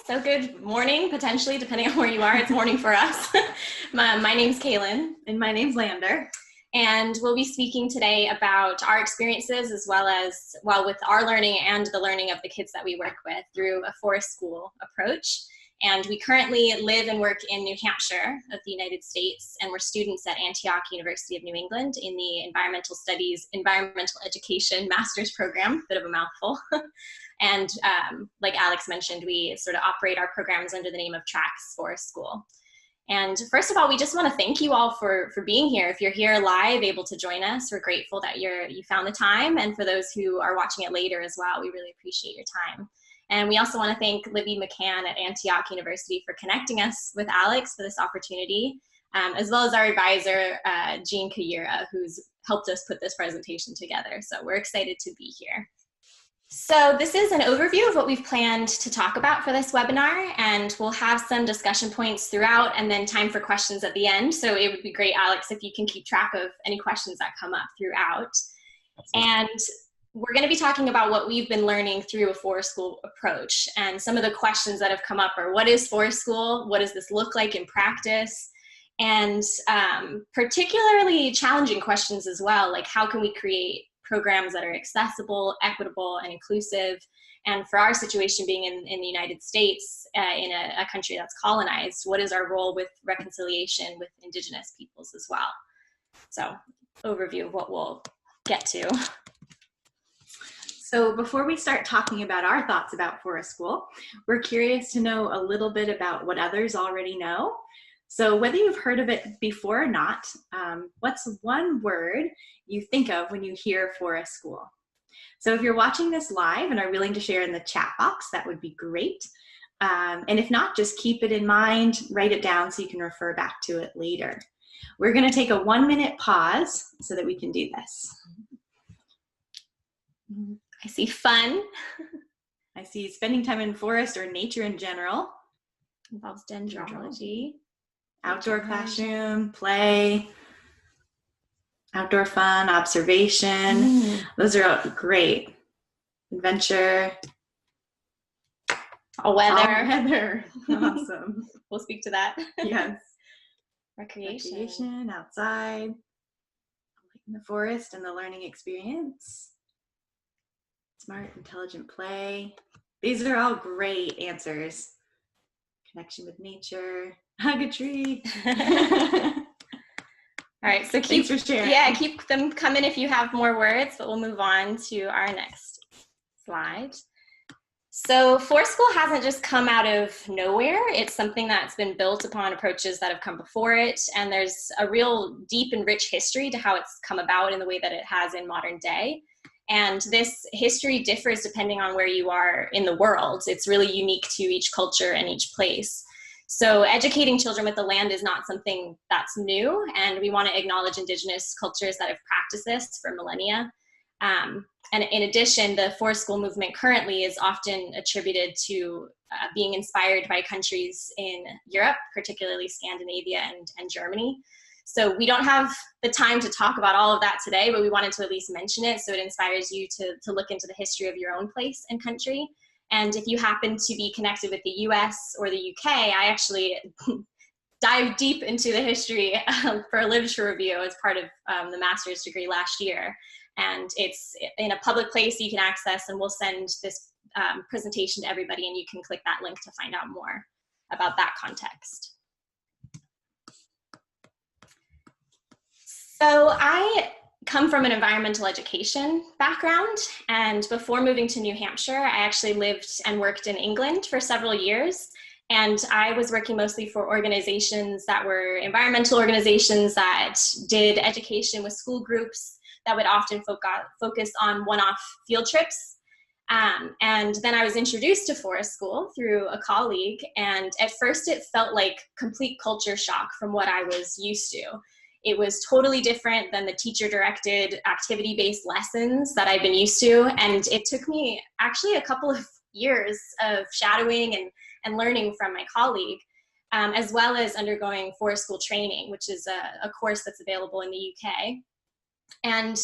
So good morning, potentially, depending on where you are. It's morning for us. My name's Caylin. And my name's Landere. And we'll be speaking today about our experiences as well as, with our learning and the learning of the kids that we work with through a forest school approach. And we currently live and work in New Hampshire of the United States, and we're students at Antioch University of New England in the Environmental Studies, Environmental Education Master's Program, bit of a mouthful. And like Alex mentioned, we sort of operate our programs under the name of Tracks Forest School. And first of all, we just want to thank you all for being here. If you're here live, able to join us, we're grateful that you found the time. And for those who are watching it later as well, we really appreciate your time. And we also want to thank Libby McCann at Antioch University for connecting us with Alex for this opportunity, as well as our advisor, Jean Kayira, who's helped us put this presentation together. So we're excited to be here. So this is an overview of what we've planned to talk about for this webinar, and we'll have some discussion points throughout and then time for questions at the end. So it would be great, Alex, if you can keep track of any questions that come up throughout. And we're going to be talking about what we've been learning through a forest school approach. And some of the questions that have come up are, what is forest school? What does this look like in practice? And particularly challenging questions as well, like how can we create programs that are accessible, equitable, and inclusive? And for our situation being in the United States, in a country that's colonized, what is our role with reconciliation with Indigenous peoples as well? So overview of what we'll get to. So before we start talking about our thoughts about forest school, we're curious to know a little bit about what others already know. So whether you've heard of it before or not, what's one word you think of when you hear forest school? So if you're watching this live and are willing to share in the chat box, that would be great. And if not, just keep it in mind, write it down so you can refer back to it later. We're going to take a 1-minute pause so that we can do this. I see fun. I see spending time in forest or nature in general. Involves dendrology. Outdoor classroom, play, outdoor fun, observation. Those are all great. Adventure. All weather. All weather. Awesome. We'll speak to that. Yes. Recreation, outside, in the forest and the learning experience. Smart, intelligent play. These are all great answers. Connection with nature. Hug a tree. All right, so keep them coming if you have more words, but we'll move on to our next slide. So forest school hasn't just come out of nowhere. It's something that's been built upon approaches that have come before it, and there's a real deep and rich history to how it's come about in the way that it has in modern day. And this history differs depending on where you are in the world. It's really unique to each culture and each place. So educating children with the land is not something that's new, and we want to acknowledge Indigenous cultures that have practiced this for millennia. And in addition, the forest school movement currently is often attributed to being inspired by countries in Europe, particularly Scandinavia and Germany. So we don't have the time to talk about all of that today, but we wanted to at least mention it so it inspires you to look into the history of your own place and country. And if you happen to be connected with the US or the UK, I actually dive deep into the history for a literature review as part of the master's degree last year. And it's in a public place you can access, and we'll send this presentation to everybody, and you can click that link to find out more about that context. So I come from an environmental education background, and before moving to New Hampshire, I actually lived and worked in England for several years. And I was working mostly for organizations that were environmental organizations that did education with school groups that would often focus on one-off field trips. And then I was introduced to forest school through a colleague, and at first it felt like complete culture shock from what I was used to. It was totally different than the teacher-directed, activity-based lessons that I've been used to, and it took me actually a couple of years of shadowing and learning from my colleague, as well as undergoing forest school training, which is a course that's available in the UK. And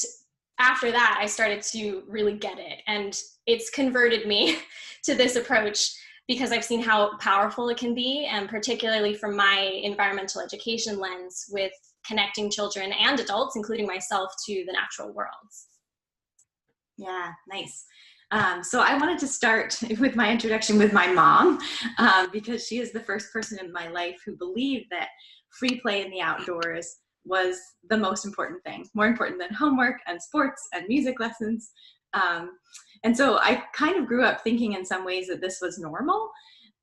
after that, I started to really get it, and it's converted me to this approach because I've seen how powerful it can be, and particularly from my environmental education lens with connecting children and adults, including myself, to the natural worlds. Yeah, nice. So I wanted to start with my introduction with my mom, because she is the first person in my life who believed that free play in the outdoors was the most important thing, more important than homework and sports and music lessons. And so I kind of grew up thinking in some ways that this was normal.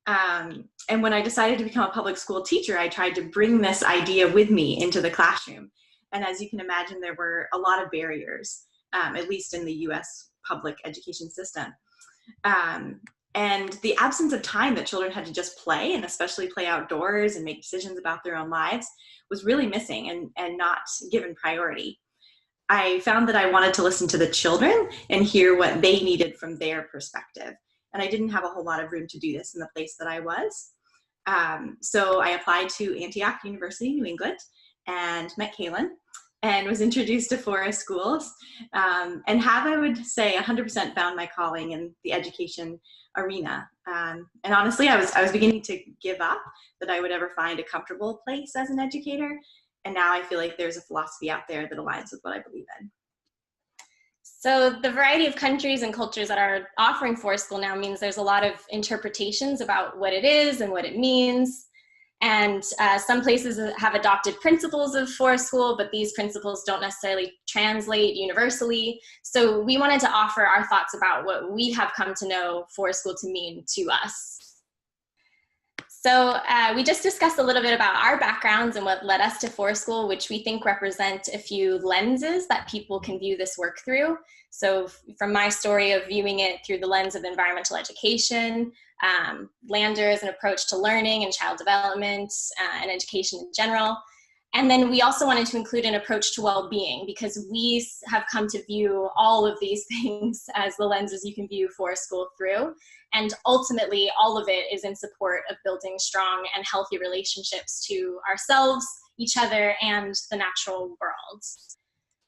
And when I decided to become a public school teacher, I tried to bring this idea with me into the classroom. And as you can imagine, there were a lot of barriers, at least in the US public education system. And the absence of time that children had to just play, and especially play outdoors and make decisions about their own lives, was really missing and not given priority. I found that I wanted to listen to the children and hear what they needed from their perspective. And I didn't have a whole lot of room to do this in the place that I was. So I applied to Antioch University, New England, and met Caylin, and was introduced to forest schools, and have, I would say, 100% found my calling in the education arena. And honestly, I was beginning to give up that I would ever find a comfortable place as an educator. And now I feel like there's a philosophy out there that aligns with what I believe in. So the variety of countries and cultures that are offering forest school now means there's a lot of interpretations about what it is and what it means. And some places have adopted principles of forest school, but these principles don't necessarily translate universally. So we wanted to offer our thoughts about what we have come to know forest school to mean to us. So we just discussed a little bit about our backgrounds and what led us to forest school, which we think represent a few lenses that people can view this work through. So from my story of viewing it through the lens of environmental education, Landere is an approach to learning and child development and education in general. And then we also wanted to include an approach to well-being, because we have come to view all of these things as the lenses you can view forest school through. And ultimately, all of it is in support of building strong and healthy relationships to ourselves, each other, and the natural world.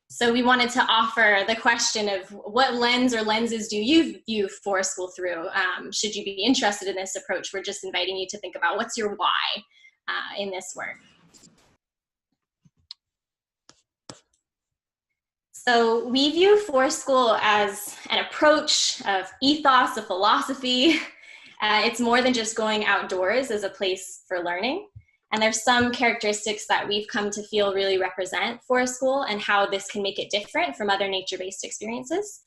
So we wanted to offer the question of what lens or lenses do you view forest school through? Should you be interested in this approach? We're just inviting you to think about what's your why in this work. So we view forest school as an approach of ethos, a philosophy. It's more than just going outdoors as a place for learning. And there's some characteristics that we've come to feel really represent forest school and how this can make it different from other nature-based experiences.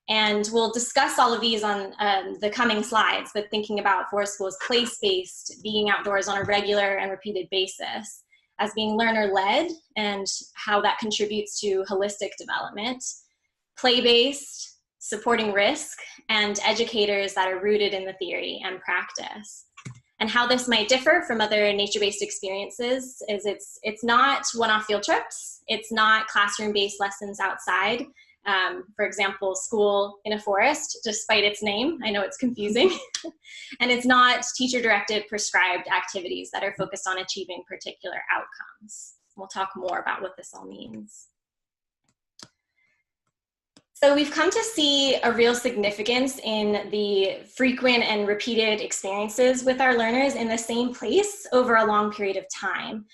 And we'll discuss all of these on the coming slides, but thinking about forest school as place-based, being outdoors on a regular and repeated basis, as being learner-led and how that contributes to holistic development, play-based, supporting risk, and educators that are rooted in the theory and practice. And how this might differ from other nature-based experiences is it's not one-off field trips, it's not classroom-based lessons outside. For example, school in a forest, despite its name. I know it's confusing. And it's not teacher-directed prescribed activities that are focused on achieving particular outcomes. We'll talk more about what this all means. So we've come to see a real significance in the frequent and repeated experiences with our learners in the same place over a long period of time.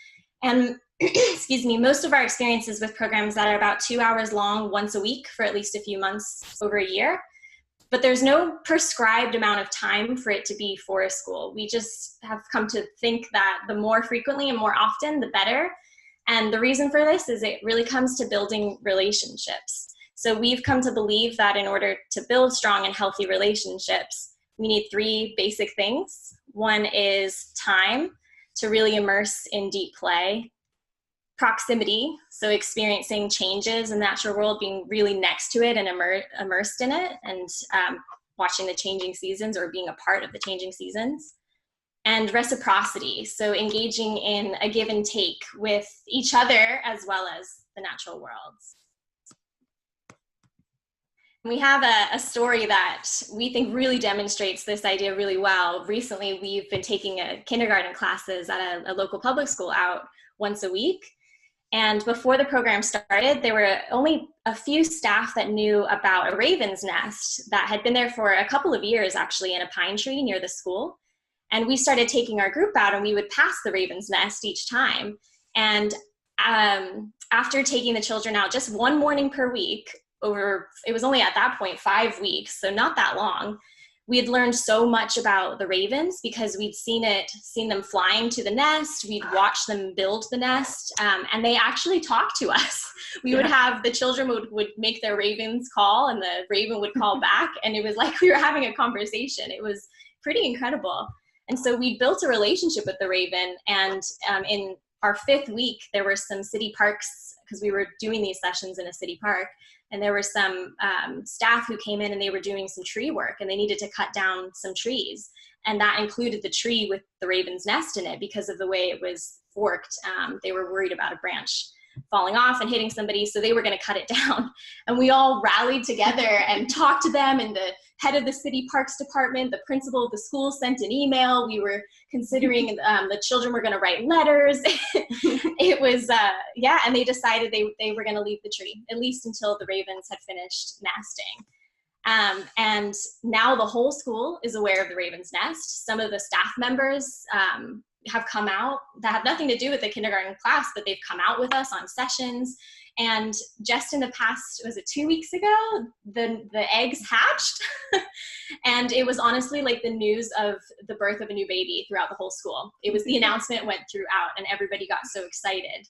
And excuse me, most of our experiences with programs that are about 2 hours long once a week for at least a few months over a year, but there's no prescribed amount of time for it to be forest school. We just have come to think that the more frequently and more often, the better. And the reason for this is it really comes to building relationships. So we've come to believe that in order to build strong and healthy relationships, we need 3 basic things. One is time to really immerse in deep play. Proximity, so experiencing changes in the natural world, being really next to it and immersed in it, and watching the changing seasons or being a part of the changing seasons. And reciprocity, so engaging in a give and take with each other as well as the natural worlds. We have a story that we think really demonstrates this idea really well. Recently, we've been taking kindergarten classes at a local public school out once a week. And before the program started, there were only a few staff that knew about a raven's nest that had been there for a couple of years, actually, in a pine tree near the school. And we started taking our group out, and we would pass the raven's nest each time. And after taking the children out just one morning per week, it was only at that point 5 weeks, so not that long, we had learned so much about the ravens because we'd seen them flying to the nest. We'd watched them build the nest, and they actually talked to us. We would have, the children would make their ravens call, and the raven would call back, and it was like we were having a conversation. It was pretty incredible. And so we built a relationship with the raven, and in our 5th week, there were some city parks, because we were doing these sessions in a city park, and there were some staff who came in and they were doing some tree work, and they needed to cut down some trees. And that included the tree with the raven's nest in it because of the way it was forked. They were worried about a branch falling off and hitting somebody, so they were going to cut it down. And we all rallied together and talked to them, and the head of the city parks department, the principal of the school, sent an email. We were considering the children were going to write letters. It was and they decided they were going to leave the tree, at least until the ravens had finished nesting. And now the whole school is aware of the raven's nest. Some of the staff members have come out that have nothing to do with the kindergarten class, but they've come out with us on sessions. And just in the past, was it 2 weeks ago, the eggs hatched? And it was honestly like the news of the birth of a new baby throughout the whole school. It was, the announcement went throughout, and everybody got so excited.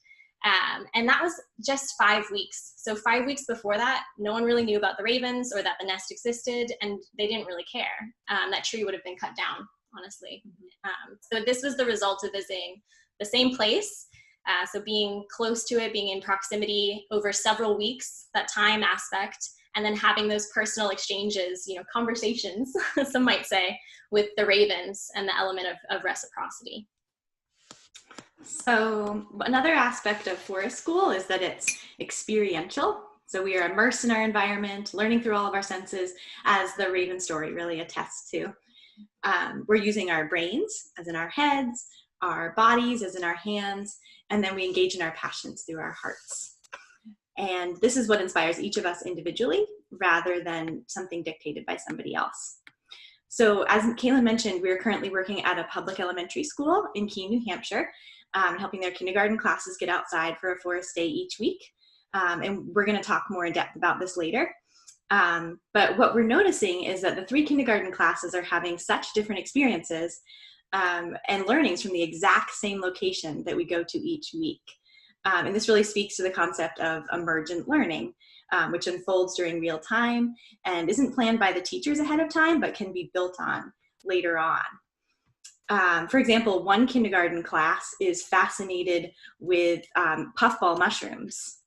And that was just 5 weeks. So 5 weeks before that, no one really knew about the ravens or that the nest existed, and they didn't really care. That tree would have been cut down, honestly. So this was the result of visiting the same place. So being close to it, being in proximity over several weeks, that time aspect, and then having those personal exchanges, conversations, some might say, with the ravens, and the element of reciprocity. So another aspect of forest school is that it's experiential. So we are immersed in our environment, learning through all of our senses, as the raven story really attests to. We're using our brains, as in our heads, our bodies, as in our hands, and then we engage in our passions through our hearts. And this is what inspires each of us individually, rather than something dictated by somebody else. So as Caylin mentioned, we're currently working at a public elementary school in Keene, New Hampshire, helping their kindergarten classes get outside for a forest day each week. And we're going to talk more in depth about this later. But what we're noticing is that the 3 kindergarten classes are having such different experiences and learnings from the exact same location that we go to each week. And this really speaks to the concept of emergent learning, which unfolds during real time and isn't planned by the teachers ahead of time, but can be built on later on. For example, one kindergarten class is fascinated with puffball mushrooms.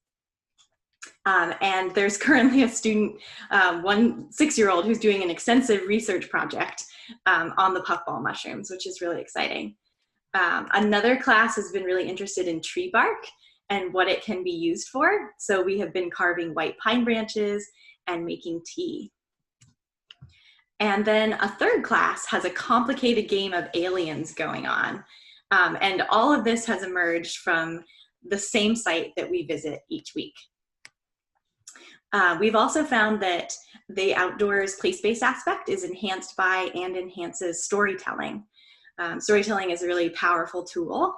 And there's currently a student, one 6-year-old, who's doing an extensive research project on the puffball mushrooms, which is really exciting. Another class has been really interested in tree bark and what it can be used for. So we have been carving white pine branches and making tea. And then a third class has a complicated game of aliens going on. And all of this has emerged from the same site that we visit each week. We've also found that the outdoors place-based aspect is enhanced by and enhances storytelling. Storytelling is a really powerful tool.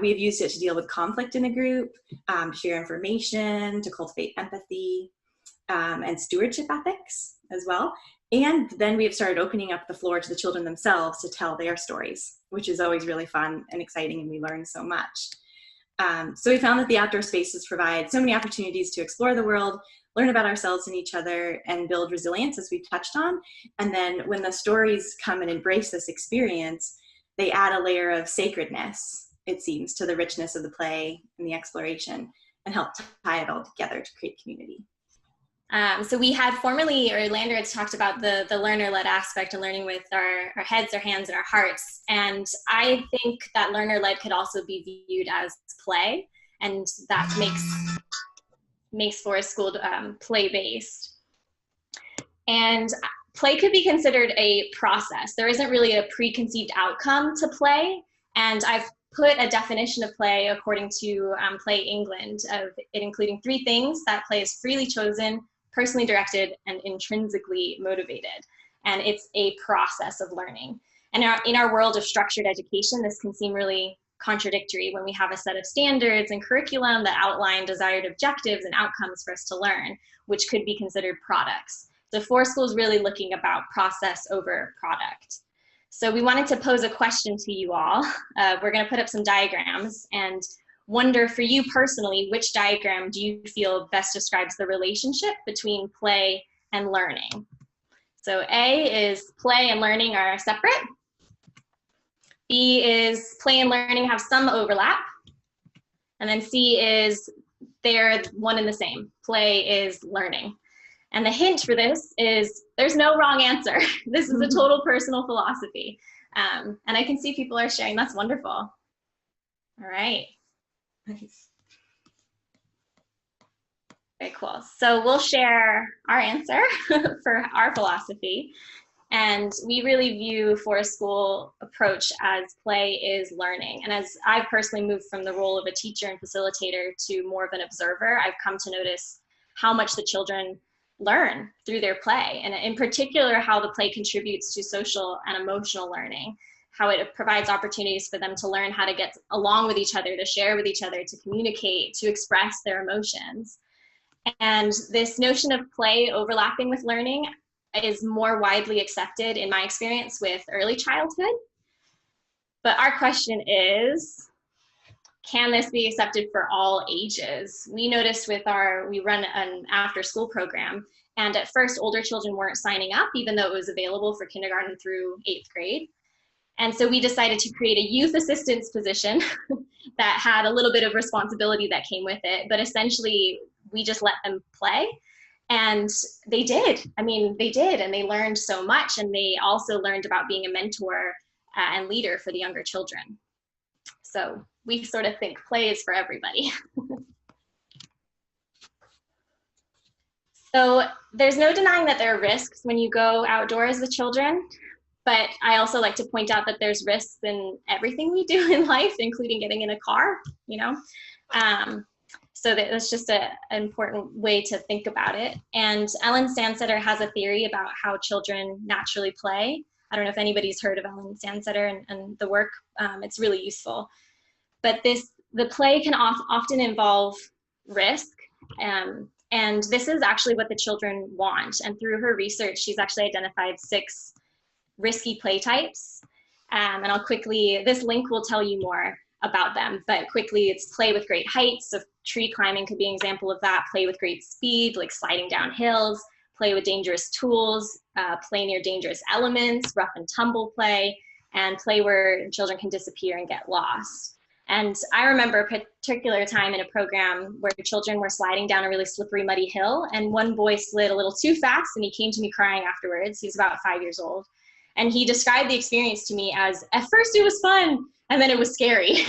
We've used it to deal with conflict in a group, to share information, to cultivate empathy, and stewardship ethics as well. And then we have started opening up the floor to the children themselves to tell their stories, which is always really fun and exciting, and we learn so much. So we found that the outdoor spaces provide so many opportunities to explore the world, learn about ourselves and each other, and build resilience, as we touched on. And then when the stories come and embrace this experience, they add a layer of sacredness, it seems, to the richness of the play and the exploration, and help tie it all together to create community. So we had formerly, or Landere had talked about the learner-led aspect and learning with our heads, our hands, and our hearts. And I think that learner-led could also be viewed as play, and that makes forest school play-based. And play could be considered a process. There isn't really a preconceived outcome to play. And I've put a definition of play according to Play England, of it including 3 things: that play is freely chosen, personally directed, and intrinsically motivated. And it's a process of learning. And in our world of structured education, this can seem really contradictory when we have a set of standards and curriculum that outline desired objectives and outcomes for us to learn, which could be considered products. So School is really looking about process over product. So we wanted to pose a question to you all. We're going to put up some diagrams and wonder, for you personally, which diagram do you feel best describes the relationship between play and learning? So A is play and learning are separate. B is play and learning have some overlap. And then C is they're one and the same. Play is learning. And the hint for this is there's no wrong answer. This is a total personal philosophy. And I can see people are sharing. That's wonderful. All right. Nice. Very cool. So we'll share our answer for our philosophy. And we really view School approach as play is learning. And as I've personally moved from the role of a teacher and facilitator to more of an observer, I've come to notice how much the children learn through their play, and in particular how the play contributes to social and emotional learning, how it provides opportunities for them to learn how to get along with each other, to share with each other, to communicate, to express their emotions. And this notion of play overlapping with learning is more widely accepted in my experience with early childhood. But our question is, can this be accepted for all ages? We noticed we run an after-school program, and at first older children weren't signing up, even though it was available for kindergarten through 8th grade. And so we decided to create a youth assistance position that had a little bit of responsibility that came with it, but essentially we just let them play. And they did. I mean, they did, and they learned so much, and they also learned about being a mentor and leader for the younger children. So we sort of think play is for everybody. So there's no denying that there are risks when you go outdoors with children, but I also like to point out that there's risks in everything we do in life, including getting in a car, you know? So that's just an important way to think about it. And Ellen Sandsetter has a theory about how children naturally play. I don't know if anybody's heard of Ellen Sandsetter and the work. It's really useful. But the play can often involve risk, and this is actually what the children want. And through her research, she's actually identified 6 risky play types. And I'll quickly, this link will tell you more about them, but quickly, it's play with great heights. So tree climbing could be an example of that. Play with great speed, like sliding down hills. Play with dangerous tools. Play near dangerous elements, rough and tumble play, and play where children can disappear and get lost. And I remember a particular time in a program where children were sliding down a really slippery, muddy hill, and one boy slid a little too fast, and he came to me crying afterwards. He's about 5 years old. And he described the experience to me as, at first it was fun, and then it was scary.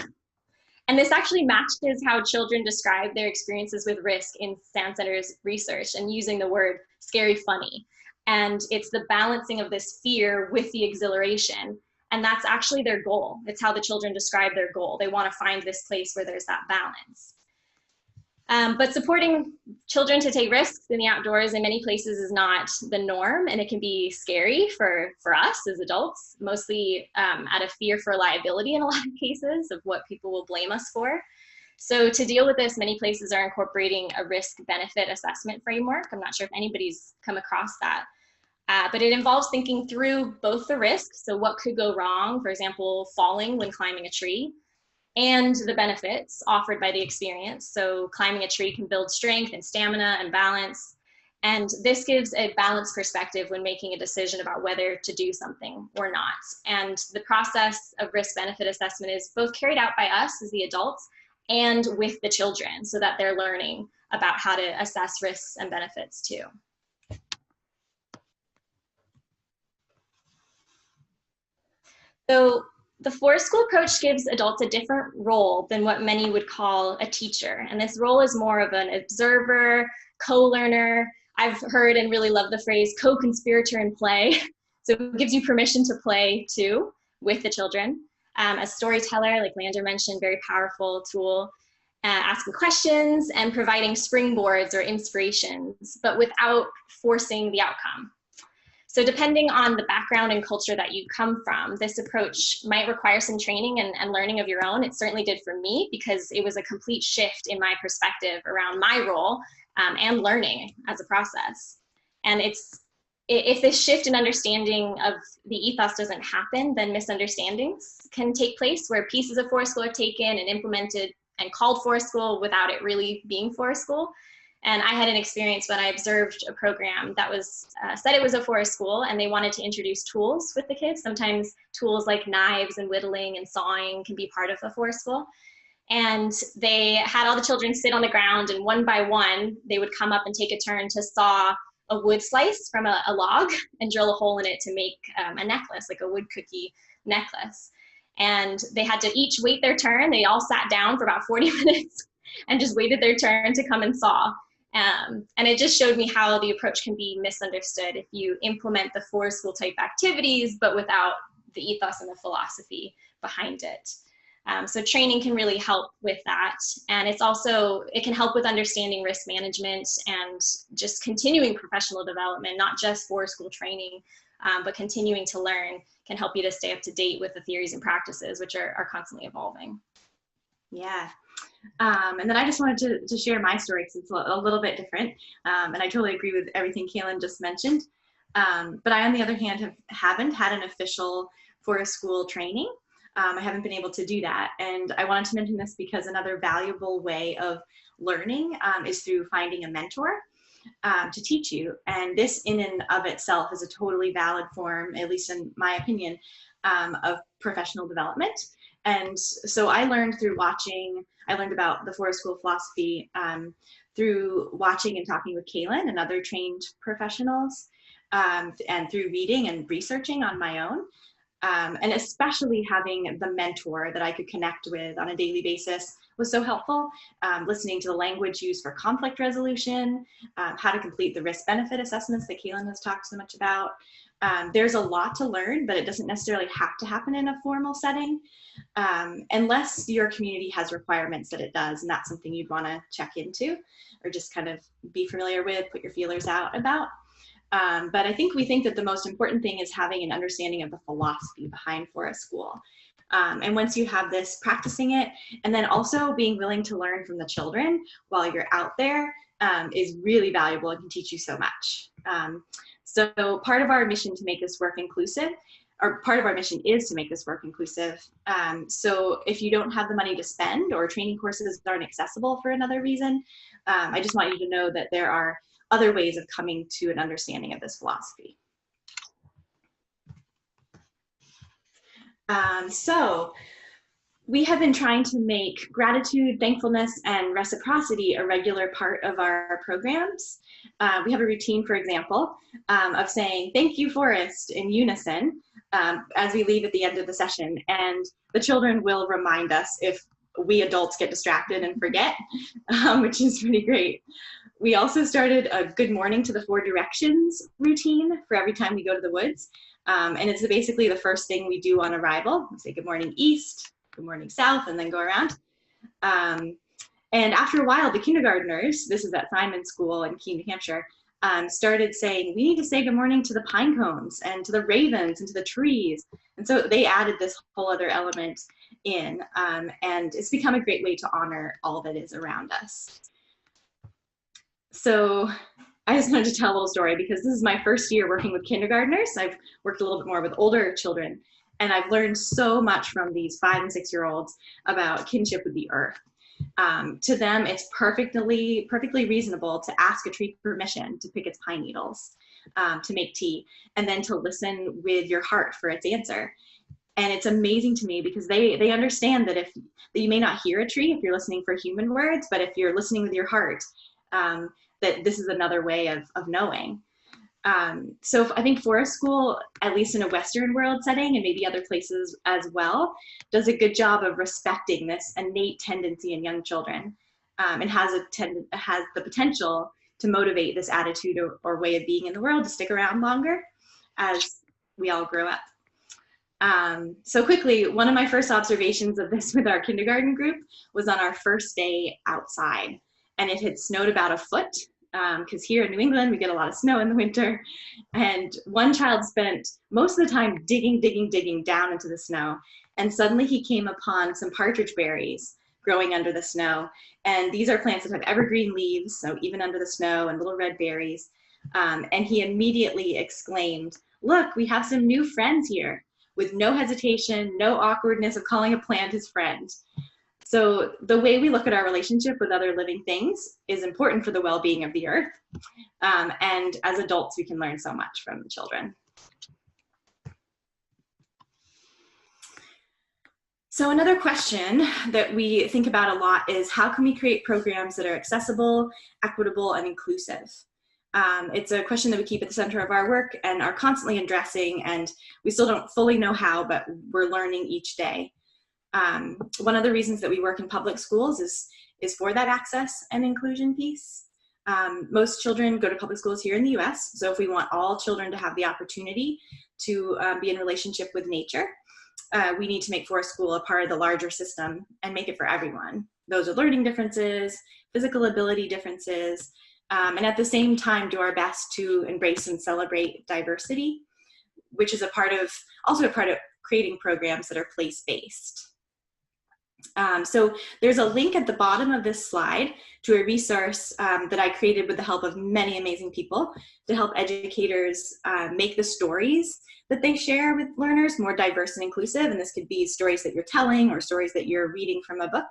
And this actually matches how children describe their experiences with risk in Sandsetter's research, and using the word scary funny. And it's the balancing of this fear with the exhilaration. And that's actually their goal. It's how the children describe their goal. They want to find this place where there's that balance. But supporting children to take risks in the outdoors in many places is not the norm, and it can be scary for us as adults, mostly out of fear for liability in a lot of cases of what people will blame us for. So to deal with this, many places are incorporating a risk-benefit assessment framework. I'm not sure if anybody's come across that. But it involves thinking through both the risks, so what could go wrong, for example, falling when climbing a tree, and the benefits offered by the experience. So climbing a tree can build strength and stamina and balance. And this gives a balanced perspective when making a decision about whether to do something or not. And the process of risk-benefit assessment is both carried out by us as the adults and with the children, so that they're learning about how to assess risks and benefits too. So the School approach gives adults a different role than what many would call a teacher. And this role is more of an observer, co-learner. I've heard and really love the phrase co-conspirator in play. So it gives you permission to play too with the children. a storyteller, like Landere mentioned, very powerful tool, asking questions and providing springboards or inspirations, but without forcing the outcome. So depending on the background and culture that you come from, this approach might require some training and learning of your own. It certainly did for me, because it was a complete shift in my perspective around my role and learning as a process. And if this shift in understanding of the ethos doesn't happen, then misunderstandings can take place, where pieces of forest school are taken and implemented and called forest school without it really being forest school. And I had an experience when I observed a program that was said it was a forest school, and they wanted to introduce tools with the kids. Sometimes tools like knives and whittling and sawing can be part of a forest school. And they had all the children sit on the ground, and one by one, they would come up and take a turn to saw a wood slice from a log and drill a hole in it to make a necklace, like a wood cookie necklace. And they had to each wait their turn. They all sat down for about 40 minutes and just waited their turn to come and saw. And it just showed me how the approach can be misunderstood if you implement the forest school type activities, but without the ethos and the philosophy behind it. So training can really help with that. And it can help with understanding risk management and just continuing professional development, not just forest school training, but continuing to learn can help you to stay up to date with the theories and practices, which are constantly evolving. Yeah. And then I just wanted to share my story, because it's a little bit different. And I totally agree with everything Caylin just mentioned. But I, on the other hand, haven't had an official forest school training. I haven't been able to do that. And I wanted to mention this because another valuable way of learning is through finding a mentor to teach you. And this in and of itself is a totally valid form, at least in my opinion, of professional development. And so I learned through watching, I learned about the forest school philosophy through watching and talking with Caylin and other trained professionals, and through reading and researching on my own. And especially having the mentor that I could connect with on a daily basis was so helpful. Listening to the language used for conflict resolution, how to complete the risk-benefit assessments that Caylin has talked so much about. There's a lot to learn, but it doesn't necessarily have to happen in a formal setting, unless your community has requirements that it does, and that's something you'd want to check into or just kind of be familiar with, put your feelers out about. But I think we think that the most important thing is having an understanding of the philosophy behind forest school. And once you have this, practicing it, and then also being willing to learn from the children while you're out there is really valuable and can teach you so much. So part of our mission to make this work inclusive, or part of our mission is to make this work inclusive. So if you don't have the money to spend, or training courses aren't accessible for another reason, I just want you to know that there are other ways of coming to an understanding of this philosophy. So we have been trying to make gratitude, thankfulness, and reciprocity a regular part of our programs. We have a routine, for example, of saying, "Thank you, Forest," in unison as we leave at the end of the session. And the children will remind us if we adults get distracted and forget, which is pretty great. We also started a good morning to the 4 directions routine for every time we go to the woods. And it's basically the first thing we do on arrival. We say good morning east, good morning south, and then go around. And after a while, the kindergartners, this is at Simon School in Keene, New Hampshire, started saying, we need to say good morning to the pine cones and to the ravens and to the trees. And so they added this whole other element in, and it's become a great way to honor all that is around us. So I just wanted to tell a little story because this is my first year working with kindergartners. I've worked a little bit more with older children, and I've learned so much from these 5- and 6-year-olds about kinship with the earth. To them, it's perfectly reasonable to ask a tree permission to pick its pine needles, to make tea, and then to listen with your heart for its answer. And it's amazing to me because they understand that that you may not hear a tree if you're listening for human words, but if you're listening with your heart, that this is another way of knowing. So I think forest school, at least in a Western world setting and maybe other places as well, does a good job of respecting this innate tendency in young children, and has the potential to motivate this attitude or way of being in the world to stick around longer as we all grow up. So quickly, one of my first observations of this with our kindergarten group was on our first day outside. And it had snowed about a foot, because here in New England, we get a lot of snow in the winter. And one child spent most of the time digging down into the snow. And suddenly he came upon some partridge berries growing under the snow. And these are plants that have evergreen leaves, so even under the snow, and little red berries. And he immediately exclaimed, "Look, we have some new friends here," with no hesitation, no awkwardness of calling a plant his friend. So the way we look at our relationship with other living things is important for the well-being of the earth. And as adults, we can learn so much from the children. So another question that we think about a lot is, how can we create programs that are accessible, equitable, and inclusive? It's a question that we keep at the center of our work and are constantly addressing, and we still don't fully know how, but we're learning each day. One of the reasons that we work in public schools is for that access and inclusion piece. Most children go to public schools here in the US, so if we want all children to have the opportunity to be in relationship with nature, we need to make forest school a part of the larger system and make it for everyone. Those are learning differences, physical ability differences, and at the same time do our best to embrace and celebrate diversity, which is also a part of creating programs that are place-based. So there's a link at the bottom of this slide to a resource that I created with the help of many amazing people to help educators make the stories that they share with learners more diverse and inclusive. And this could be stories that you're telling or stories that you're reading from a book.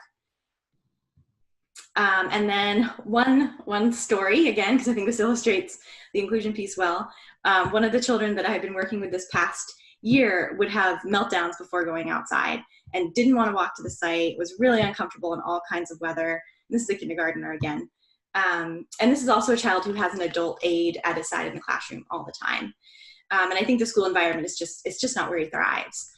And then one story, again, because I think this illustrates the inclusion piece well. One of the children that I have been working with this past year would have meltdowns before going outside and didn't want to walk to the site, was really uncomfortable in all kinds of weather. This is a kindergartner again. And this is also a child who has an adult aide at his side in the classroom all the time. And I think the school environment is just not where he thrives.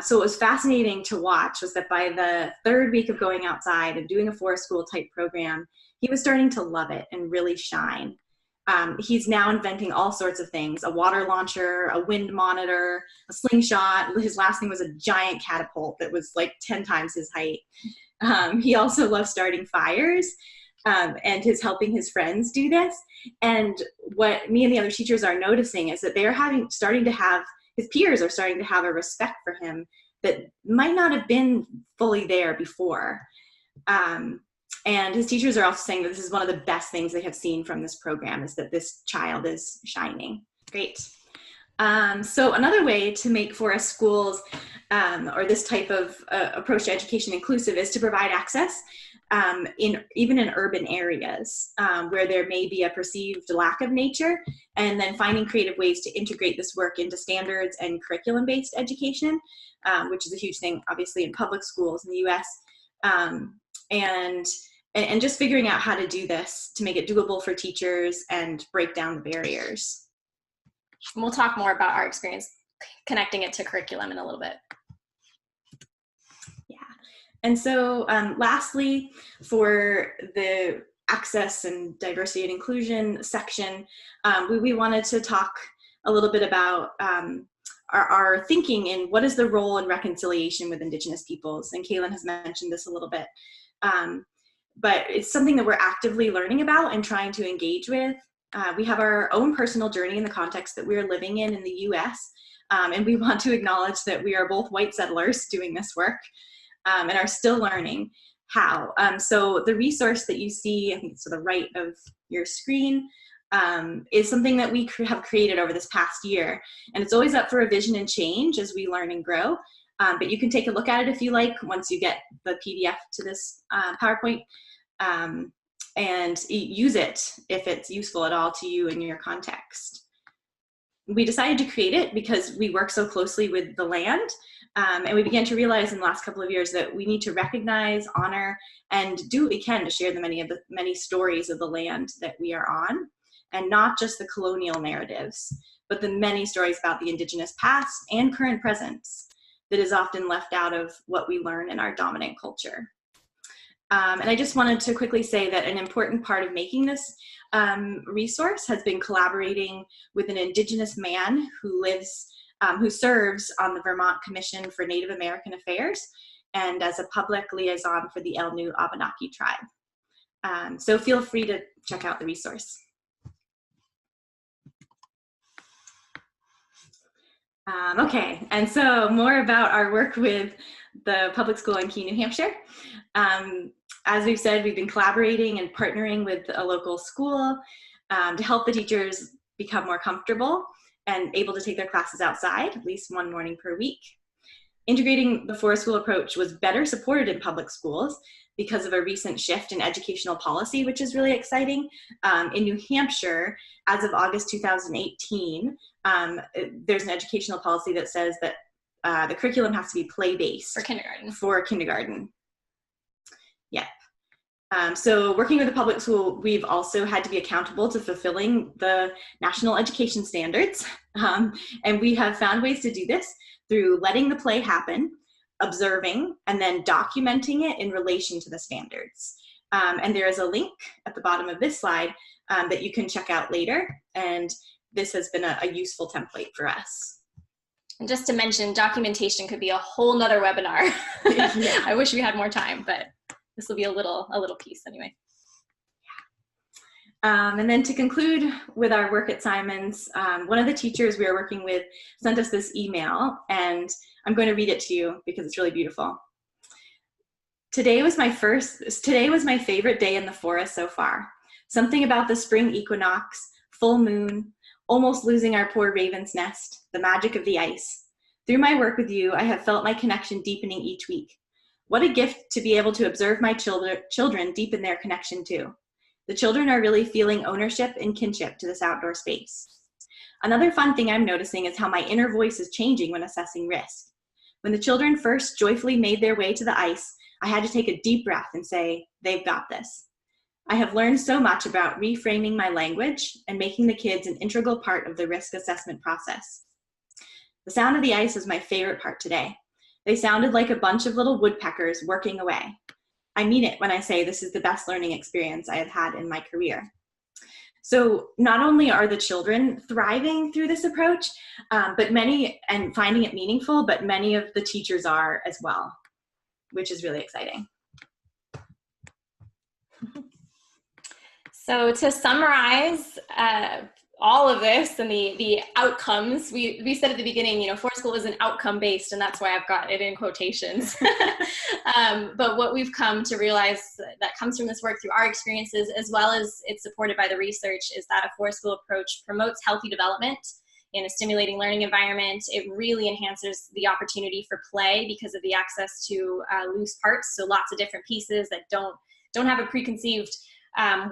So what was fascinating to watch was that by the third week of going outside and doing a forest school type program, he was starting to love it and really shine. He's now inventing all sorts of things: a water launcher, a wind monitor, a slingshot. His last thing was a giant catapult that was like 10 times his height. He also loves starting fires and is helping his friends do this. And what me and the other teachers are noticing is that they're his peers are starting to have a respect for him that might not have been fully there before. And his teachers are also saying that this is one of the best things they have seen from this program, is that this child is shining. Great. So another way to make forest schools or this type of approach to education inclusive is to provide access even in urban areas where there may be a perceived lack of nature, and then finding creative ways to integrate this work into standards and curriculum-based education, which is a huge thing, obviously, in public schools in the US. And just figuring out how to do this to make it doable for teachers and break down the barriers. And we'll talk more about our experience connecting it to curriculum in a little bit. Yeah. And so lastly, for the access and diversity and inclusion section, we wanted to talk a little bit about our thinking in what is the role in reconciliation with Indigenous peoples. And Caylin has mentioned this a little bit. But it's something that we're actively learning about and trying to engage with. We have our own personal journey in the context that we're living in the US, and we want to acknowledge that we are both white settlers doing this work and are still learning how. So the resource that you see, I think it's to the right of your screen, is something that we have created over this past year. And it's always up for revision and change as we learn and grow. But you can take a look at it if you like once you get the PDF to this PowerPoint, and use it if it's useful at all to you in your context. We decided to create it because we work so closely with the land, and we began to realize in the last couple of years that we need to recognize, honor, and do what we can to share the many stories of the land that we are on, and not just the colonial narratives, but the many stories about the Indigenous past and current presence that is often left out of what we learn in our dominant culture. And I just wanted to quickly say that an important part of making this resource has been collaborating with an Indigenous man who lives who serves on the Vermont Commission for Native American Affairs and as a public liaison for the Elnu Abenaki tribe. So feel free to check out the resource. Okay, and so more about our work with the public school in Key, New Hampshire. As we've said, we've been collaborating and partnering with a local school to help the teachers become more comfortable and able to take their classes outside at least one morning per week. Integrating the forest school approach was better supported in public schools because of a recent shift in educational policy, which is really exciting. In New Hampshire, as of August 2018, there's an educational policy that says that the curriculum has to be play-based. For kindergarten. Yep. So working with the public school, we've also had to be accountable to fulfilling the national education standards. And we have found ways to do this through letting the play happen, observing, and then documenting it in relation to the standards. And there is a link at the bottom of this slide that you can check out later. And this has been a useful template for us. And just to mention, documentation could be a whole nother webinar. Yeah. I wish we had more time, but this will be a little piece anyway. And then to conclude with our work at Simons, one of the teachers we are working with sent us this email, and I'm going to read it to you because it's really beautiful. Today was my favorite day in the forest so far. Something about the spring equinox, full moon, almost losing our poor raven's nest, the magic of the ice. Through my work with you, I have felt my connection deepening each week. What a gift to be able to observe my children deepen their connection too. The children are really feeling ownership and kinship to this outdoor space. Another fun thing I'm noticing is how my inner voice is changing when assessing risk. When the children first joyfully made their way to the ice, I had to take a deep breath and say, they've got this. I have learned so much about reframing my language and making the kids an integral part of the risk assessment process. The sound of the ice was my favorite part today. They sounded like a bunch of little woodpeckers working away. I mean it when I say this is the best learning experience I have had in my career. So not only are the children thriving through this approach, and finding it meaningful, but many of the teachers are as well, which is really exciting. So to summarize all of this and the outcomes, we said at the beginning, forest school isn't outcome based, and that's why I've got it in quotations. But what we've come to realize that comes from this work through our experiences, as well as it's supported by the research, is that a forest school approach promotes healthy development in a stimulating learning environment. It really enhances the opportunity for play because of the access to loose parts, so lots of different pieces that don't have a preconceived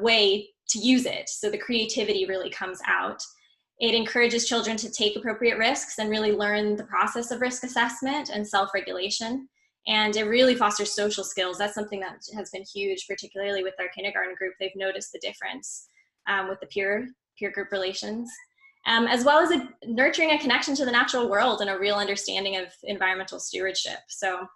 way to use it. So the creativity really comes out. It encourages children to take appropriate risks and really learn the process of risk assessment and self-regulation. And it really fosters social skills. That's something that has been huge, particularly with our kindergarten group. They've noticed the difference with the peer group relations, as well as nurturing a connection to the natural world and a real understanding of environmental stewardship. So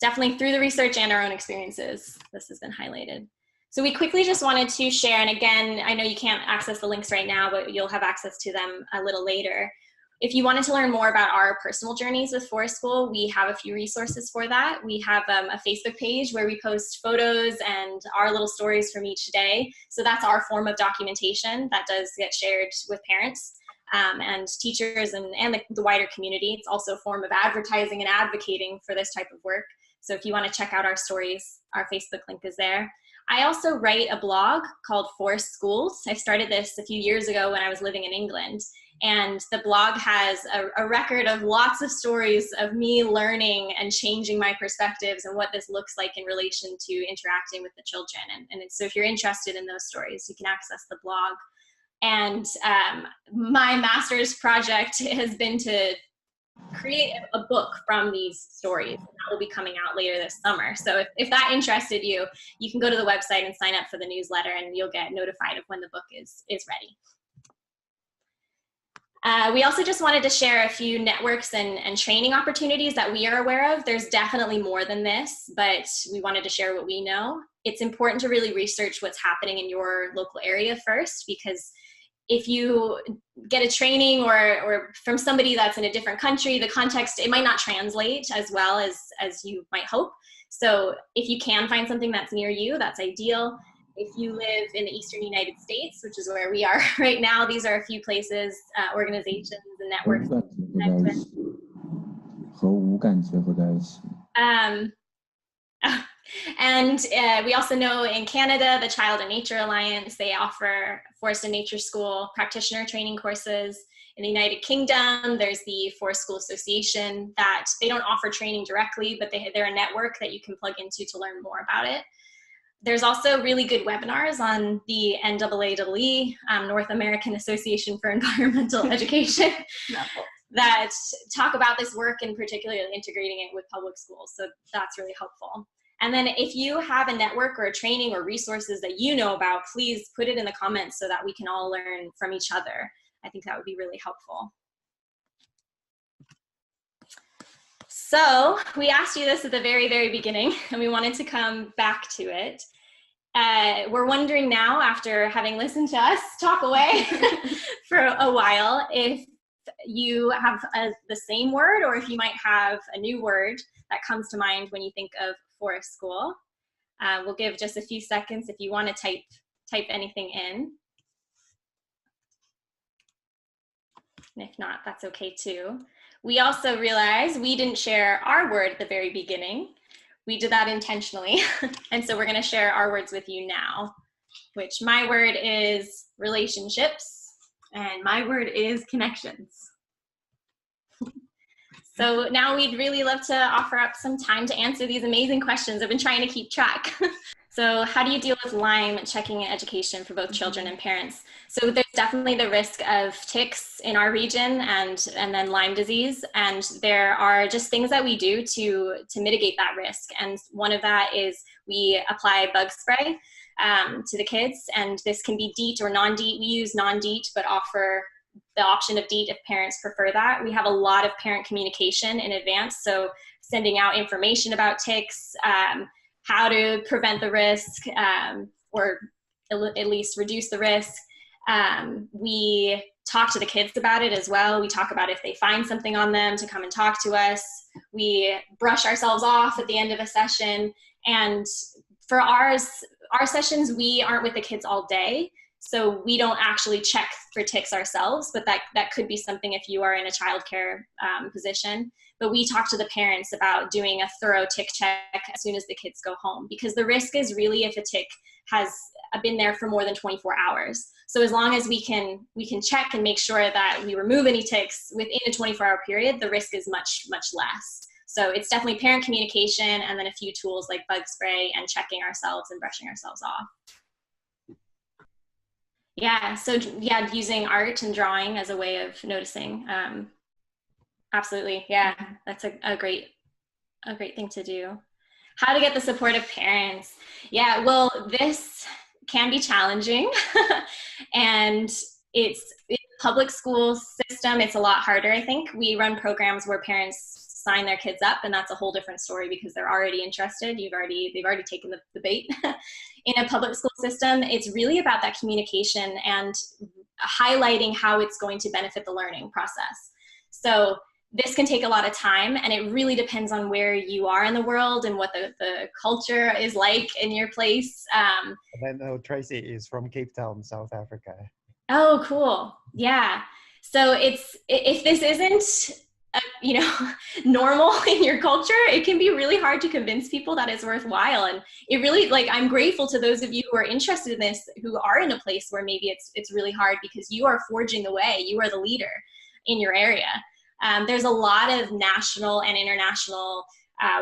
definitely through the research and our own experiences, this has been highlighted. So we quickly just wanted to share, and again, I know you can't access the links right now, but you'll have access to them a little later. If you wanted to learn more about our personal journeys with Forest School, we have a few resources for that. We have a Facebook page where we post photos and our little stories from each day. So that's our form of documentation that does get shared with parents and teachers and the wider community. It's also a form of advertising and advocating for this type of work. So if you want to check out our stories, our Facebook link is there. I also write a blog called Forest Schools. I started this a few years ago when I was living in England. And the blog has a record of lots of stories of me learning and changing my perspectives and what this looks like in relation to interacting with the children. So if you're interested in those stories, you can access the blog. And my master's project has been to create a book from these stories. That will be coming out later this summer. So if that interested you, you can go to the website and sign up for the newsletter, and you'll get notified of when the book is ready. We also just wanted to share a few networks and training opportunities that we are aware of. There's definitely more than this, but we wanted to share what we know. It's important to really research what's happening in your local area first, because if you get a training or from somebody that's in a different country, the context, it might not translate as well as you might hope. So if you can find something that's near you, that's ideal. If you live in the Eastern United States, which is where we are right now, these are a few places, organizations and networks. And we also know in Canada, the Child and Nature Alliance, they offer Forest and Nature School practitioner training courses. In the United Kingdom, there's the Forest School Association that they don't offer training directly, but they're a network that you can plug into to learn more about it. There's also really good webinars on the NAAE, North American Association for Environmental Education, that talk about this work and particularly integrating it with public schools. So that's really helpful. And then if you have a network or a training or resources that you know about, please put it in the comments so that we can all learn from each other. I think that would be really helpful. So we asked you this at the very, very beginning, and we wanted to come back to it. We're wondering now, after having listened to us talk away for a while, if you have the same word or if you might have a new word that comes to mind when you think of forest school. We'll give just a few seconds if you want to type anything in. And if not, that's okay too. We also realized we didn't share our word at the very beginning. We did that intentionally. And so we're going to share our words with you now, which my word is relationships. And my word is connections. So now we'd really love to offer up some time to answer these amazing questions. I've been trying to keep track. So how do you deal with Lyme checking in education for both children and parents? So there's definitely the risk of ticks in our region and then Lyme disease. And there are just things that we do to mitigate that risk. And one of that is we apply bug spray to the kids. And this can be DEET or non-DEET. We use non-DEET, but offer the option of DEET if parents prefer that. We have a lot of parent communication in advance. So sending out information about ticks, how to prevent the risk, or at least reduce the risk. We talk to the kids about it as well. We talk about if they find something on them to come and talk to us. We brush ourselves off at the end of a session. And for our sessions, we aren't with the kids all day. So we don't actually check for ticks ourselves, but that could be something if you are in a childcare position. But we talk to the parents about doing a thorough tick check as soon as the kids go home, because the risk is really if a tick has been there for more than 24 hours. So as long as we can check and make sure that we remove any ticks within a 24-hour period, the risk is much, much less. So it's definitely parent communication and then a few tools like bug spray and checking ourselves and brushing ourselves off. Yeah, so yeah, using art and drawing as a way of noticing. Absolutely, yeah, that's a great thing to do. How to get the support of parents. Yeah, well, this can be challenging. And it's public school system, it's a lot harder, I think. We run programs where parents sign their kids up, and that's a whole different story because they're already interested. They've already taken the bait. In a public school system, it's really about that communication and highlighting how it's going to benefit the learning process. So this can take a lot of time, and it really depends on where you are in the world and what the culture is like in your place. And then Tracy is from Cape Town, South Africa. Oh, cool. Yeah. So if this isn't normal in your culture, it can be really hard to convince people that it's worthwhile. And it really, I'm grateful to those of you who are interested in this, who are in a place where maybe it's really hard, because you are forging the way. You are the leader in your area. There's a lot of national and international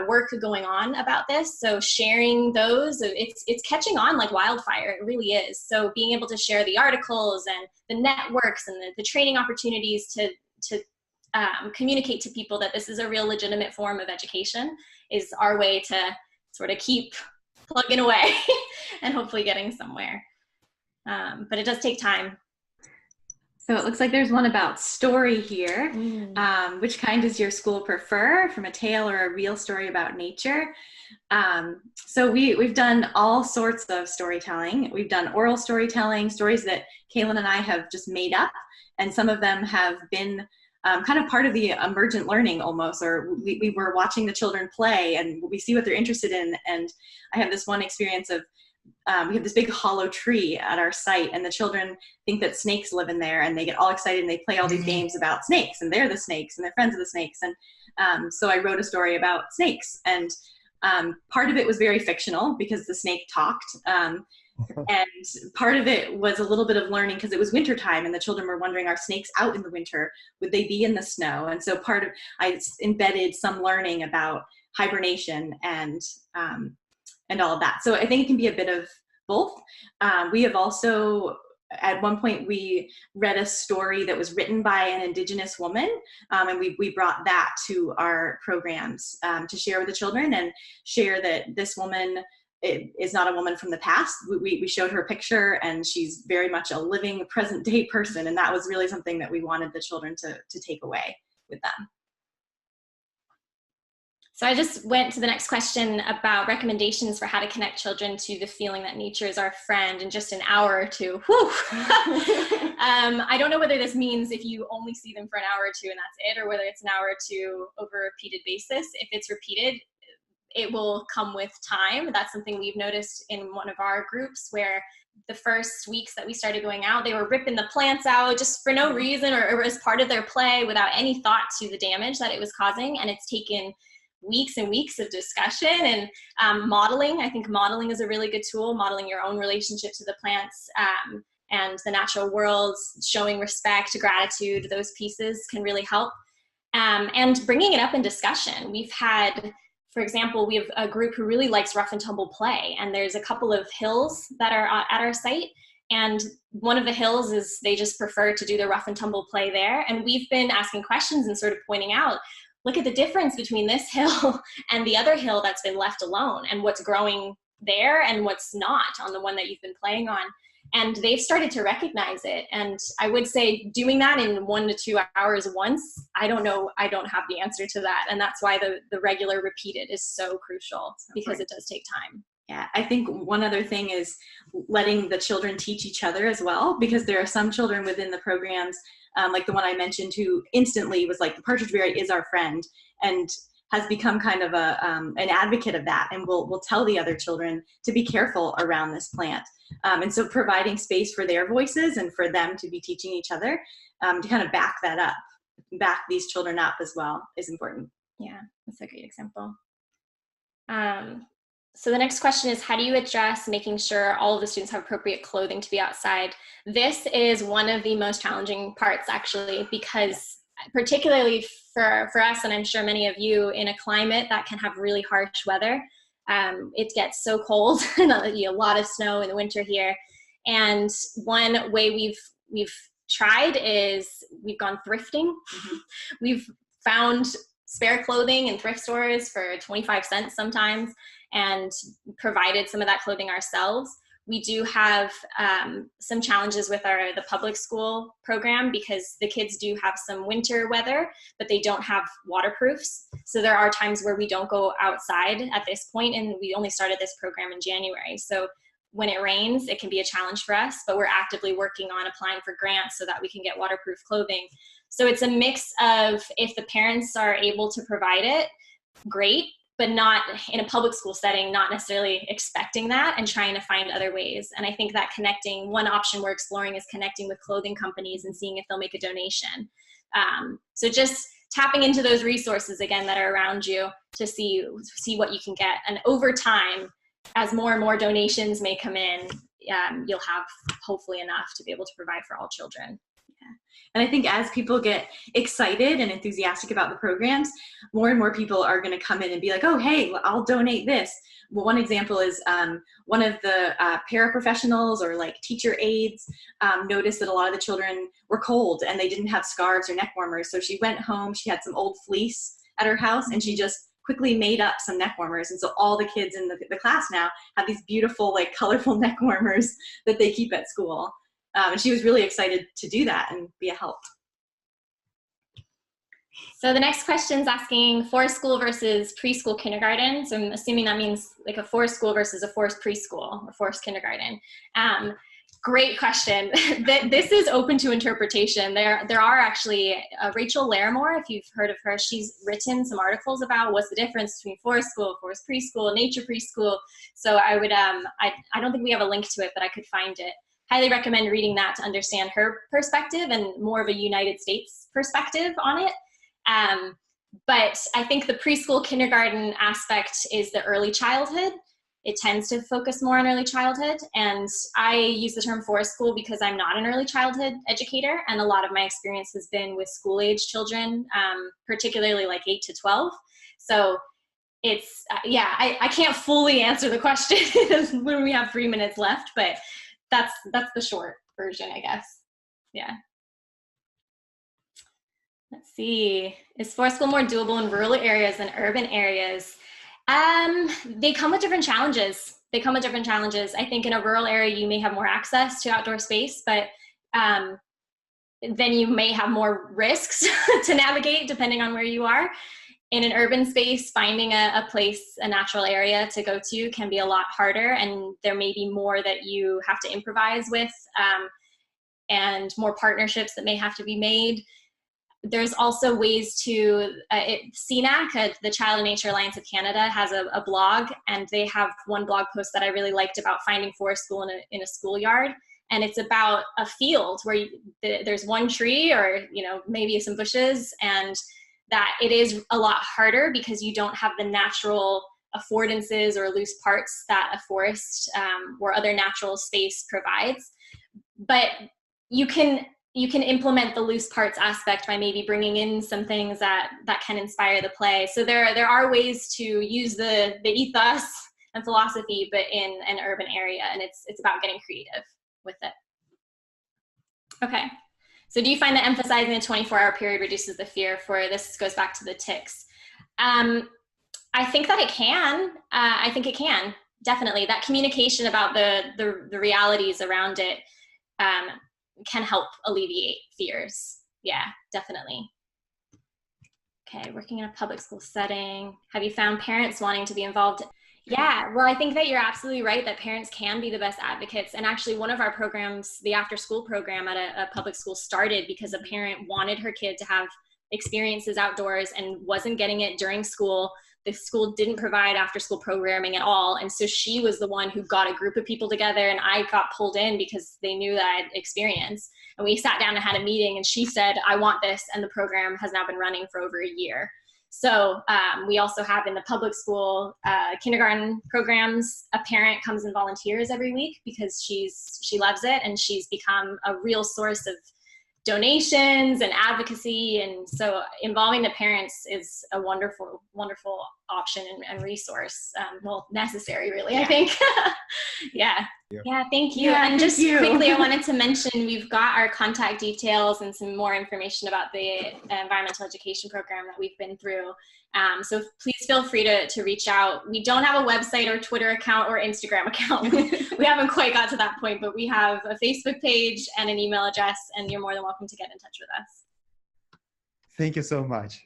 work going on about this. So sharing those, it's catching on like wildfire. It really is. So being able to share the articles and the networks and the training opportunities to communicate to people that this is a real legitimate form of education is our way to sort of keep plugging away and hopefully getting somewhere. But it does take time. So it looks like there's one about story here. Which kind does your school prefer, from a tale or a real story about nature? So we've done all sorts of storytelling. We've done oral storytelling, stories that Caylin and I have just made up, and some of them have been kind of part of the emergent learning almost, or we were watching the children play and we see what they're interested in. And I have this one experience of we have this big hollow tree at our site, and the children think that snakes live in there, and they get all excited and they play all these games about snakes, and they're the snakes and they're friends of the snakes. And so I wrote a story about snakes, and part of it was very fictional because the snake talked, and part of it was a little bit of learning because it was wintertime and the children were wondering, are snakes out in the winter? Would they be in the snow? And so I embedded some learning about hibernation and all of that. So I think it can be a bit of both. We have also, at one point, we read a story that was written by an Indigenous woman, and we brought that to our programs to share with the children and share that this woman is not a woman from the past. We showed her a picture, and she's very much a living, present-day person, and that was really something that we wanted the children to take away with them. So I just went to the next question about recommendations for how to connect children to the feeling that nature is our friend in just an hour or two. Whew. I don't know whether this means if you only see them for an hour or two and that's it, or whether it's an hour or two over a repeated basis. If it's repeated, it will come with time. That's something we've noticed in one of our groups, where the first weeks that we started going out, they were ripping the plants out just for no reason, or as part of their play without any thought to the damage that it was causing. And it's taken weeks and weeks of discussion and modeling. I think modeling is a really good tool, modeling your own relationship to the plants and the natural world, showing respect, gratitude, those pieces can really help. And bringing it up in discussion. We've had, for example, we have a group who really likes rough and tumble play, and there's a couple of hills that are at our site, and one of the hills is they just prefer to do the rough and tumble play there. And we've been asking questions and sort of pointing out, look at the difference between this hill and the other hill that's been left alone, and what's growing there and what's not on the one that you've been playing on. And they've started to recognize it. And I would say doing that in 1 to 2 hours once, I don't know, I don't have the answer to that. And that's why the regular repeated is so crucial, because it does take time. Yeah, I think one other thing is letting the children teach each other as well, because there are some children within the programs, like the one I mentioned, who instantly was like, the partridge berry is our friend, and has become kind of an advocate of that, and will tell the other children to be careful around this plant. And so providing space for their voices and for them to be teaching each other to kind of back that up, back these children up as well, is important. Yeah, that's a great example. So the next question is, how do you address making sure all of the students have appropriate clothing to be outside? This is one of the most challenging parts, actually, because particularly for us, and I'm sure many of you, in a climate that can have really harsh weather, it gets so cold and a lot of snow in the winter here. And one way we've tried is we've gone thrifting. We've found spare clothing in thrift stores for 25 cents sometimes, and provided some of that clothing ourselves. We do have some challenges with the public school program, because the kids do have some winter weather, but they don't have waterproofs. So there are times where we don't go outside at this point, and we only started this program in January. So when it rains, it can be a challenge for us, but we're actively working on applying for grants so that we can get waterproof clothing. So it's a mix of, if the parents are able to provide it, great, but not in a public school setting, not necessarily expecting that, and trying to find other ways. And I think that one option we're exploring is connecting with clothing companies and seeing if they'll make a donation. So just tapping into those resources, again, that are around you to see what you can get. And over time, as more and more donations may come in, you'll have hopefully enough to be able to provide for all children. And I think as people get excited and enthusiastic about the programs, more and more people are going to come in and be like, oh, hey, I'll donate this. Well, one example is one of the paraprofessionals or like teacher aides noticed that a lot of the children were cold and they didn't have scarves or neck warmers. So she went home, she had some old fleece at her house, and she just quickly made up some neck warmers. And so all the kids in the class now have these beautiful, like colorful neck warmers that they keep at school. And she was really excited to do that and be a help. So the next question is asking forest school versus preschool kindergarten. So I'm assuming that means like a forest school versus a forest preschool or forest kindergarten. Great question. This is open to interpretation. There are actually Rachel Larimore, if you've heard of her, she's written some articles about what's the difference between forest school, forest preschool, nature preschool. So I would, I don't think we have a link to it, but I could find it. Highly recommend reading that to understand her perspective and more of a United States perspective on it. But I think the preschool kindergarten aspect is the early childhood. It tends to focus more on early childhood. And I use the term forest school because I'm not an early childhood educator. And a lot of my experience has been with school age children, particularly like 8 to 12. So it's, I can't fully answer the question when we have 3 minutes left, but that's the short version, I guess. Yeah. Let's see. Is forest school more doable in rural areas than urban areas? They come with different challenges. I think in a rural area, you may have more access to outdoor space, but then you may have more risks to navigate depending on where you are. In an urban space, finding a place, a natural area to go to can be a lot harder, and there may be more that you have to improvise with, and more partnerships that may have to be made. There's also ways to, CNAC, the Child and Nature Alliance of Canada, has a blog, and they have one blog post that I really liked about finding forest school in a schoolyard. And it's about a field where there's one tree or, maybe some bushes, and that it is a lot harder because you don't have the natural affordances or loose parts that a forest or other natural space provides. But you can implement the loose parts aspect by maybe bringing in some things that can inspire the play. So there are ways to use the ethos and philosophy, but in an urban area, and it's about getting creative with it. Okay. So do you find that emphasizing the 24-hour period reduces the fear for this? Goes back to the ticks. I think that it can. I think it can, definitely. That communication about the realities around it can help alleviate fears. Yeah, definitely. Okay, working in a public school setting. Have you found parents wanting to be involved? Yeah, well, I think that you're absolutely right that parents can be the best advocates. And actually one of our programs, the after school program at a public school, started because a parent wanted her kid to have experiences outdoors and wasn't getting it during school. The school didn't provide after school programming at all. And so she was the one who got a group of people together, and I got pulled in because they knew that I had experience. And we sat down and had a meeting, and she said, I want this. And the program has now been running for over a year. So we also have in the public school kindergarten programs, a parent comes and volunteers every week because she loves it, and she's become a real source of donations and advocacy. And so involving the parents is a wonderful, wonderful option and resource. Well, necessary, really, yeah. I think. Yeah. Yeah, thank you. Yeah, and just quickly, I wanted to mention we've got our contact details and some more information about the environmental education program that we've been through. So please feel free to reach out. We don't have a website or Twitter account or Instagram account. We haven't quite got to that point, but we have a Facebook page and an email address, and you're more than welcome to get in touch with us. Thank you so much.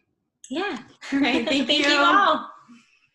Yeah. All right. Thank you all.